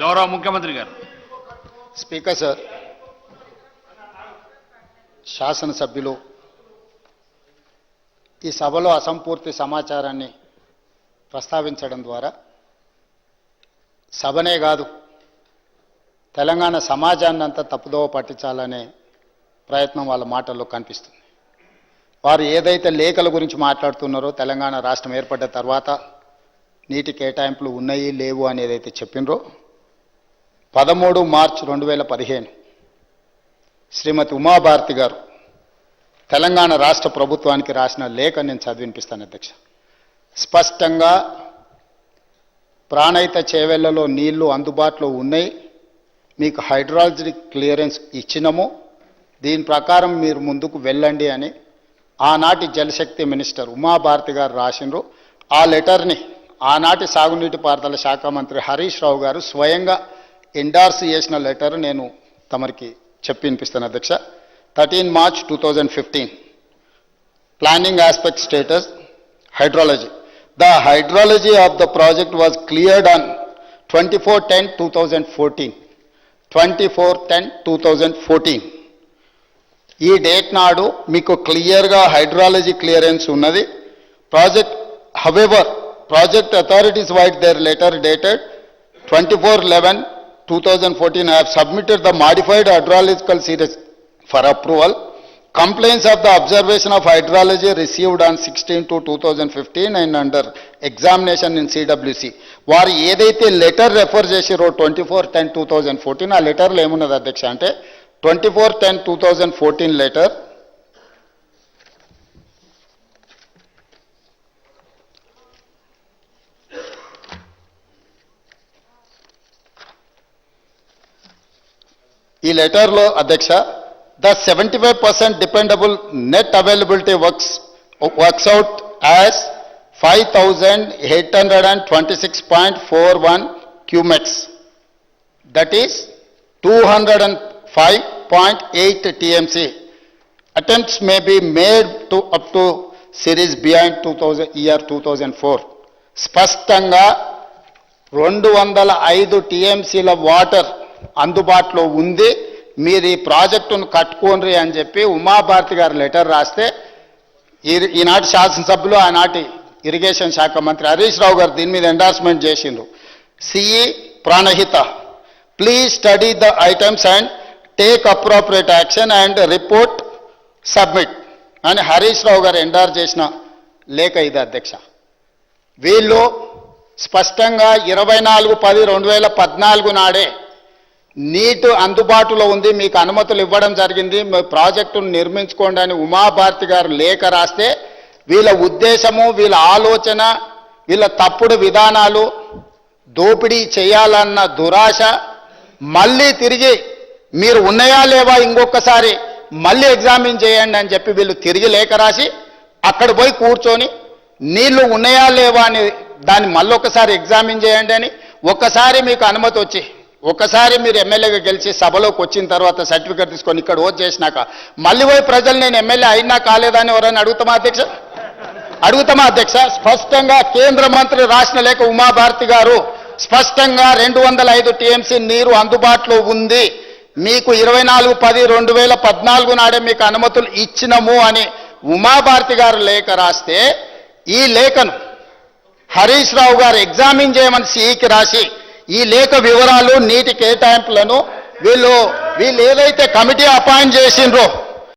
గౌరవ ముఖ్యమంత్రి గారు. స్పీకర్ సార్, శాసనసభ్యులు ఈ సభలో అసంపూర్తి సమాచారాన్ని ప్రస్తావించడం ద్వారా సభనే కాదు తెలంగాణ సమాజాన్ని అంతా తప్పుదోవ పట్టించాలనే ప్రయత్నం వాళ్ళ మాటల్లో కనిపిస్తుంది. వారు ఏదైతే లేఖల గురించి మాట్లాడుతున్నారో తెలంగాణ రాష్ట్రం ఏర్పడ్డ తర్వాత నీటి కేటాయింపులు ఉన్నాయి లేవు అని ఏదైతే చెప్పినరో 13 మార్చి 2015 శ్రీమతి ఉమాభారతి గారు తెలంగాణ రాష్ట్ర ప్రభుత్వానికి రాసిన లేఖ నేను చదివినిపిస్తాను అధ్యక్ష. స్పష్టంగా ప్రాణహిత చేవెళ్లలో నీళ్లు అందుబాటులో ఉన్నాయి, మీకు హైడ్రాలజీ క్లియరెన్స్ ఇచ్చినాము, దీని ప్రకారం మీరు ముందుకు వెళ్ళండి అని ఆనాటి జలశక్తి మినిస్టర్ ఉమాభారతి గారు రాసినారు. ఆ లెటర్ని ఆనాటి సాగునీటి పారుదల శాఖ మంత్రి హరీష్ రావు గారు స్వయంగా ఎండార్స్ చేసిన లెటర్ నేను తమరికి చెప్పి వినిపిస్తాను అధ్యక్ష. 13 March 2015 planning aspect status hydrology. The hydrology of the project was cleared on 24/10/2014. 24/10/2014 ఈ డేట్ నాడు మీకు క్లియర్గా హైడ్రాలజీ క్లియరెన్స్ ఉన్నది. Project however project authorities white there letter dated 24/11/2014 have submitted the modified hydrological series for approval. Complaints of the observation of hydrology received on 16/2/2015 and under examination in CWC. వారు ఏదైతే letter refer చేసిరో 24/10/2014 ఆ లెటర్లో ఏమున్నది అధ్యక్ష అంటే 24/10/2014 letter ఈ లెటర్లో అధ్యక్ష the 75% dependable net availability works out as 5,826.41 cumex, that is 205.8 TMC. Attempts may be made to up to series beyond 2004. స్పష్టంగా 205 TMCల వాటర్ అందుబాటులో ఉంది, మీరు ఈ ప్రాజెక్టును కట్టుకోండి అని చెప్పి ఉమాభారతి గారు లెటర్ రాస్తే ఈనాటి శాసనసభ్యులు ఆనాటి ఇరిగేషన్ శాఖ మంత్రి హరీష్ రావు గారు దీని మీద ఎండార్స్మెంట్ చేసిండ్రు. CE Pranahita, please study the items and take appropriate action and report submit అని హరీష్ రావు గారు ఎండార్ చేసిన లేఖ ఇది అధ్యక్ష. వీళ్ళు స్పష్టంగా 24/10/2014 నాడే నీటి అందుబాటులో ఉంది, మీకు అనుమతులు ఇవ్వడం జరిగింది, ప్రాజెక్టును నిర్మించుకోండి అని ఉమాభారతి గారు లేఖ రాస్తే వీళ్ళ ఉద్దేశము, వీళ్ళ ఆలోచన, వీళ్ళ తప్పుడు విధానాలు, దోపిడీ చేయాలన్న దురాశ మళ్ళీ తిరిగి మీరు ఉన్నాయా లేవా ఇంకొకసారి మళ్ళీ ఎగ్జామిన్ చేయండి అని చెప్పి వీళ్ళు తిరిగి లేఖ రాసి అక్కడ పోయి కూర్చొని నీళ్లు ఉన్నాయా లేవా అని దాన్ని మళ్ళీ ఒకసారి ఎగ్జామిన్ చేయండి అని, ఒక్కసారి మీకు అనుమతి వచ్చి ఒకసారి మీరు ఎమ్మెల్యేగా గెలిచి సభలోకి వచ్చిన తర్వాత సర్టిఫికేట్ తీసుకొని ఇక్కడ ఓట్ చేసినాక మళ్ళీ పోయి ప్రజలు నేను ఎమ్మెల్యే అయినా కాలేదని ఎవరైనా అడుగుతామా అధ్యక్ష? స్పష్టంగా కేంద్ర మంత్రి రాసిన లేఖ ఉమాభారతి గారు స్పష్టంగా 205 TMC నీరు అందుబాటులో ఉంది, మీకు 24/10/2014 నాడే మీకు అనుమతులు ఇచ్చినము అని ఉమాభారతి గారు లేఖ రాస్తే ఈ లేఖను హరీష్ రావు గారు ఎగ్జామిన్ చేయమని సిఈకి రాసి ఈ లేఖ వివరాలు నీటి కేటాయింపులను వీళ్ళు ఏదైతే కమిటీ అపాయింట్ చేసిండ్రో